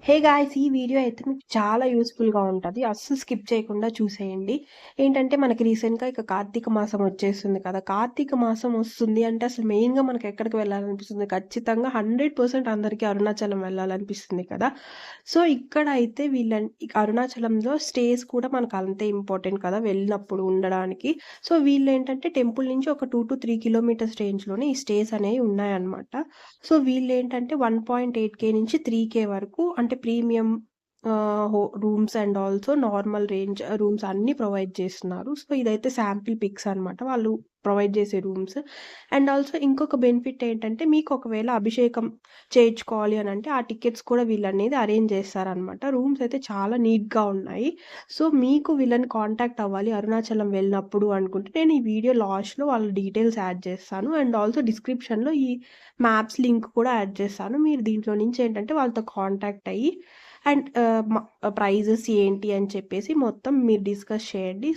Hey guys! ఈ video అయితే మీకు చాలా యూజ్‌ఫుల్‌గా ఉంటది. అస్సలు స్కిప్ చేయకుండా చూసేయండి. ఏంటంటే మనకి రీసెంట్‌గా ఇక కార్తీక మాసం వచ్చేస్తుంది కదా! కార్తీక మాసం వస్తుంది అంటే అసలు మెయిన్‌గా మనకి ఎక్కడికి వెళ్ళాలనిపిస్తుంది? ఖచ్చితంగా 100% అందరికీ అరుణాచలం వెళ్ళాలనిపిస్తుంది కదా! సో, ఇక్కడ అయితే ఇక అరుణాచలంలో స్టేస్ కూడా మనకు అంతే ఇంపార్టెంట్ కదా! వెళ్ళినప్పుడు ఉండడానికి. సో, వీళ్ళేంటంటే టెంపుల్ నుంచి ఒక 2-3 కిలోమీటర్స్ రేంజ్‌లోనే ఈ స్టేస్ అనేవి ఉన్నాయన్నమాట. సో, వీళ్ళేంటంటే 1.8K నుంచి 3K వరకు అంటే premium rooms and also normal range rooms అన్నీ ప్రొవైడ్ చేస్తున్నారు. సో, ఇదైతే శాంపిల్ పిక్స్ అనమాట. వాళ్ళు ప్రొవైడ్ చేసే రూమ్స్. అండ్ ఆల్సో ఇంకొక బెనిఫిట్ ఏంటంటే మీకు ఒకవేళ అభిషేకం చేయించుకోవాలి అనంటే ఆ టికెట్స్ కూడా వీళ్ళనేది అరేంజ్ చేస్తారనమాట. రూమ్స్ అయితే చాలా నీట్‌గా ఉన్నాయి. సో, మీకు వీళ్ళని కాంటాక్ట్ అవ్వాలి అరుణాచలం వెళ్ళినప్పుడు అనుకుంటే నేను ఈ వీడియో లాస్ట్‌లో వాళ్ళ డీటెయిల్స్ యాడ్ చేస్తాను. అండ్ ఆల్సో డిస్క్రిప్షన్‌లో ఈ మ్యాప్స్ లింక్ కూడా యాడ్ చేస్తాను. మీరు దీంట్లో నుంచి ఏంటంటే వాళ్ళతో కాంటాక్ట్ అయ్యి అండ్ ప్రైజెస్ ఏంటి అని చెప్పేసి మొత్తం మీరు డిస్కస్ చేయండి.